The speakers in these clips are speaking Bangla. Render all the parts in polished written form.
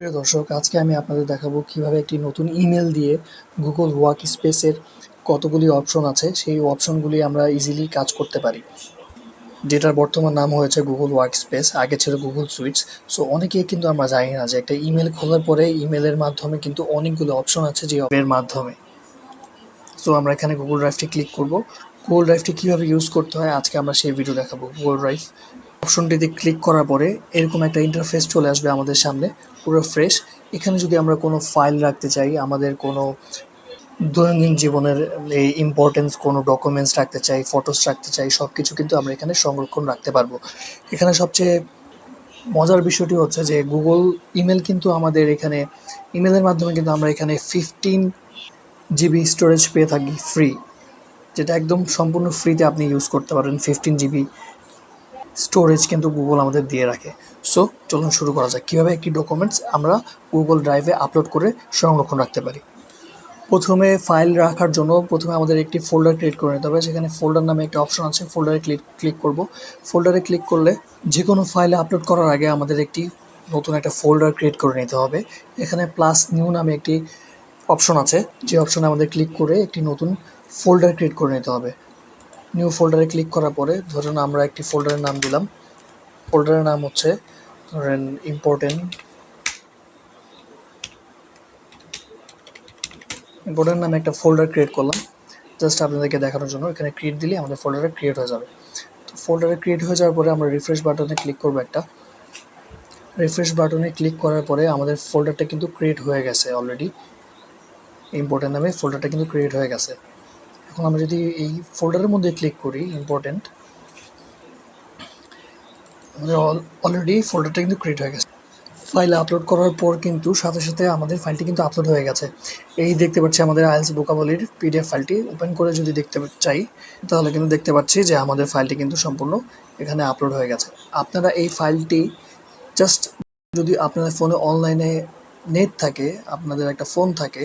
প্রিয় দর্শক, আজকে আমি আপনাদের দেখাবো কিভাবে একটি নতুন ইমেল দিয়ে গুগল ওয়ার্ক স্পেসের কতগুলি অপশন আছে সেই অপশনগুলি আমরা ইজিলি কাজ করতে পারি, যেটার বর্তমান নাম হয়েছে গুগল ওয়ার্ক স্পেস। আগে ছিল গুগল সুইটস। সো অনেকেই কিন্তু আমরা জানি না যে একটা ইমেল খোলার পরে ইমেলের মাধ্যমে কিন্তু অনেকগুলো অপশন আছে যে এর মাধ্যমে। সো আমরা এখানে গুগল ড্রাইভটি ক্লিক করব। গুগল ড্রাইভটি কীভাবে ইউজ করতে হয় আজকে আমরা সেই ভিডিও দেখাবো। গুগল ড্রাইভ অপশনটিতে ক্লিক করার পরে এরকম একটা ইন্টারফেস চলে আসবে আমাদের সামনে, পুরো ফ্রেশ। এখানে যদি আমরা কোনো ফাইল রাখতে চাই, আমাদের কোনো দৈনন্দিন জীবনের এই ইম্পর্টেন্স কোনো ডকুমেন্টস রাখতে চাই, ফটোস রাখতে চাই, সব কিছু কিন্তু আমরা এখানে সংরক্ষণ রাখতে পারবো। এখানে সবচেয়ে মজার বিষয়টি হচ্ছে যে গুগল ইমেল কিন্তু আমাদের এখানে ইমেলের মাধ্যমে কিন্তু আমরা এখানে 15 GB স্টোরেজ পেয়ে থাকি ফ্রি, যেটা একদম সম্পূর্ণ ফ্রিতে আপনি ইউজ করতে পারেন। 15 GB স্টোরেজ কিন্তু গুগল আমাদের দিয়ে রাখে। সো চলুন শুরু করা যাক কীভাবে একটি ডকুমেন্টস আমরা গুগল ড্রাইভে আপলোড করে সংরক্ষণ রাখতে পারি। প্রথমে ফাইল রাখার জন্য প্রথমে আমাদের একটি ফোল্ডার ক্রিয়েট করে নিতে হবে। সেখানে ফোল্ডার নামে একটা অপশন আছে, ফোল্ডারে ক্লিক করব। ফোল্ডারে ক্লিক করলে যে কোনো ফাইলে আপলোড করার আগে আমাদের একটি নতুন একটা ফোল্ডার ক্রিয়েট করে নিতে হবে। এখানে প্লাস নিউ নামে একটি অপশন আছে, যে অপশনে আমাদের ক্লিক করে একটি নতুন ফোল্ডার ক্রিয়েট করে নিতে হবে। নিউ ফোল্ডারে ক্লিক করার পরে ধরুন আমরা একটি ফোল্ডারের নাম দিলাম। ফোল্ডারের নাম হচ্ছে ধরেন ইম্পর্টেন্ট নামে একটা ফোল্ডার ক্রিয়েট করলাম জাস্ট আপনাদেরকে দেখানোর জন্য। এখানে ক্রিয়েট দিলে আমাদের ফোল্ডারটা ক্রিয়েট হয়ে যাবে। তো ফোল্ডারে ক্রিয়েট হয়ে যাওয়ার পরে আমরা রিফ্রেশ বাটনে ক্লিক করবো একটা। রিফ্রেশ বাটনে ক্লিক করার পরে আমাদের ফোল্ডারটা কিন্তু ক্রিয়েট হয়ে গেছে অলরেডি। ইম্পর্টেন্ট নামে ফোল্ডারটা কিন্তু ক্রিয়েট হয়ে গেছে। এখন আমরা যদি এই ফোল্ডারের মধ্যে ক্লিক করি ইম্পর্টেন্ট, আমাদের অলরেডি ফোল্ডারটা কিন্তু ক্রিয়েট হয়ে গেছে। ফাইল আপলোড করার পর কিন্তু সাথে সাথে আমাদের ফাইলটি কিন্তু আপলোড হয়ে গেছে। এই দেখতে পাচ্ছি আমাদের আইএলটিএস ভোকাবুলারির পিডিএফ ফাইলটি। ওপেন করে যদি দেখতে চাই তাহলে কিন্তু দেখতে পাচ্ছি যে আমাদের ফাইলটি কিন্তু সম্পূর্ণ এখানে আপলোড হয়ে গেছে। আপনারা এই ফাইলটি জাস্ট যদি আপনাদের ফোনে অনলাইনে নেট থাকে, আপনাদের একটা ফোন থাকে,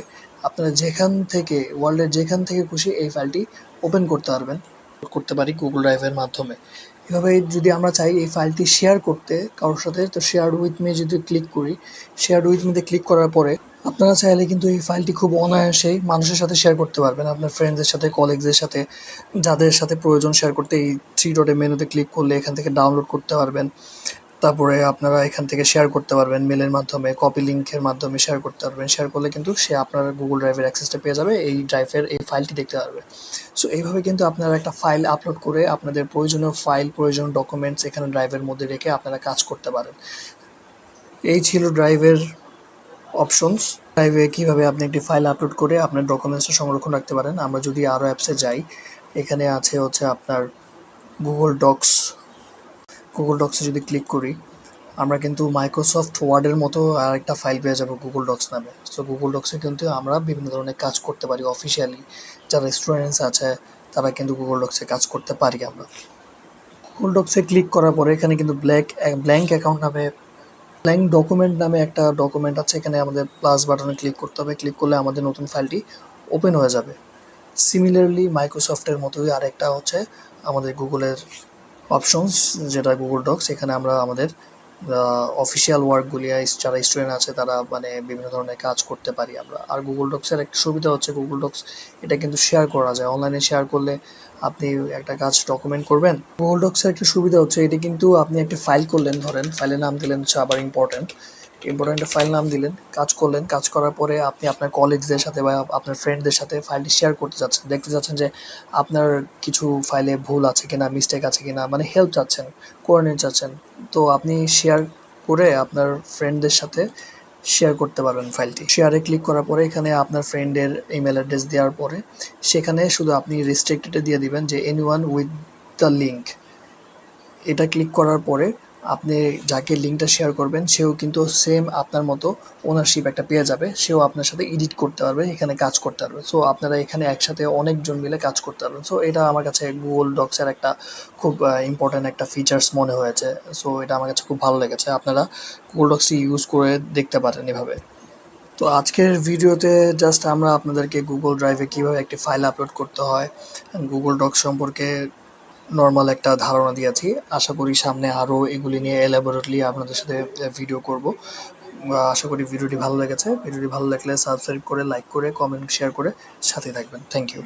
আপনারা যেখান থেকে ওয়ার্ল্ডের যেখান থেকে খুশি এই ফাইলটি ওপেন করতে পারি গুগল ড্রাইভের মাধ্যমে। এভাবে যদি আমরা চাই এই ফাইলটি শেয়ার করতে কারোর সাথে, তো শেয়ার উইথ মি যদি ক্লিক করি, শেয়ার উইথ মিতে ক্লিক করার পরে আপনারা চাইলে কিন্তু এই ফাইলটি খুব অনায়াসেই মানুষের সাথে শেয়ার করতে পারবেন, আপনার ফ্রেন্ডসদের সাথে, কলিগসদের সাথে, যাদের সাথে প্রয়োজন শেয়ার করতে। এই 3 ডটে মেনুতে ক্লিক করলে এখান থেকে ডাউনলোড করতে পারবেন। তারপরে আপনারা এখান থেকে শেয়ার করতে পারবেন মেলের মাধ্যমে, কপি লিঙ্কের মাধ্যমে শেয়ার করতে পারবেন। শেয়ার করলে কিন্তু সে আপনার গুগল ড্রাইভের অ্যাক্সেসটা পেয়ে যাবে, এই ড্রাইভের এই ফাইলটি দেখতে পারবে। সো এইভাবে কিন্তু আপনারা একটা ফাইল আপলোড করে আপনাদের প্রয়োজনীয় ফাইল, প্রয়োজনীয় ডকুমেন্টস এখানে ড্রাইভের মধ্যে রেখে আপনারা কাজ করতে পারেন। এই ছিল ড্রাইভের অপশনস। ড্রাইভে কীভাবে আপনি একটি ফাইল আপলোড করে আপনার ডকুমেন্টসটা সংরক্ষণ রাখতে পারেন। আমরা যদি আরও অ্যাপসে যাই, এখানে আছে হচ্ছে আপনার গুগল ডক্সে যদি ক্লিক করি আমরা কিন্তু মাইক্রোসফট ওয়ার্ডের মতো আরেকটা ফাইল পেয়ে যাবো গুগল ডক্স নামে। সো গুগল ডক্সে কিন্তু আমরা বিভিন্ন ধরনের কাজ করতে পারি। অফিসিয়ালি যারা স্টুডেন্টস আছে তারা কিন্তু গুগল ডক্সে কাজ করতে পারি আমরা। গুগল ডক্সে ক্লিক করার পরে এখানে কিন্তু ব্ল্যাঙ্ক ডকুমেন্ট নামে একটা ডকুমেন্ট আছে। এখানে আমাদের প্লাস বাটনে ক্লিক করতে হবে। ক্লিক করলে আমাদের নতুন ফাইলটি ওপেন হয়ে যাবে। সিমিলারলি মাইক্রোসফটের মতোই আরেকটা হচ্ছে আমাদের গুগলের অপশনস, যেটা গুগল ডক্স। এখানে আমরা আমাদের অফিসিয়াল ওয়ার্কগুলি যারা স্টুডেন্ট আছে তারা মানে বিভিন্ন ধরনের কাজ করতে পারি আমরা। আর গুগল ডক্সের একটা সুবিধা হচ্ছে গুগল ডক্স এটা কিন্তু শেয়ার করা যায়। অনলাইনে শেয়ার করলে আপনি একটা কাজ ডকুমেন্ট করবেন। গুগল ডক্সের একটা সুবিধা হচ্ছে এটা কিন্তু আপনি একটা ফাইল করলেন, ধরেন ফাইলের নাম দিলেন হচ্ছে আবার ইম্পর্টেন্ট ফাইল নাম দিলেন, কাজ করলেন। কাজ করার পরে আপনি আপনার কলিগসদের সাথে বা আপনার ফ্রেন্ডদের সাথে ফাইলটি শেয়ার করতে যাচ্ছেন, দেখতে যাচ্ছেন যে আপনার কিছু ফাইলে ভুল আছে কিনা, মিস্টেক আছে কিনা, মানে হেল্প চাচ্ছেন, করে নিতে চাচ্ছেন। তো আপনি শেয়ার করে আপনার ফ্রেন্ডদের সাথে শেয়ার করতে পারবেন ফাইলটি। শেয়ারে ক্লিক করার পরে এখানে আপনার ফ্রেন্ডের ইমেল অ্যাড্রেস দেওয়ার পরে সেখানে শুধু আপনি রেস্ট্রিক্টেডে দিয়ে দিবেন যে এনিওয়ান উইথ দ্য লিঙ্ক। এটা ক্লিক করার পরে আপনি যাকে লিঙ্কটা শেয়ার করবেন সেও কিন্তু সেম আপনার মতো ওনারশিপ একটা পেয়ে যাবে। সেও আপনার সাথে এডিট করতে পারবে, এখানে কাজ করতে পারবে। সো আপনারা এখানে একসাথে অনেকজন মিলে কাজ করতে পারবেন। সো এটা আমার কাছে গুগল ডক্সের একটা খুব ইম্পর্ট্যান্ট একটা ফিচার্স মনে হয়েছে। সো এটা আমার কাছে খুব ভালো লেগেছে। আপনারা গুগল ডক্সটি ইউজ করে দেখতে পারেন এভাবে। তো আজকের ভিডিওতে জাস্ট আমরা আপনাদেরকে গুগল ড্রাইভে কীভাবে একটি ফাইল আপলোড করতে হয়, গুগল ডক্স সম্পর্কে নর্মাল একটা ধারণা দিয়েছি। আশা করি সামনে আরও এগুলি নিয়ে এলাবোরেটলি আপনাদের সাথে ভিডিও করব। আশা করি ভিডিওটি ভালো লেগেছে। ভিডিওটি ভালো লাগলে সাবস্ক্রাইব করে, লাইক করে, কমেন্ট, শেয়ার করে সাথে থাকবেন। Thank you.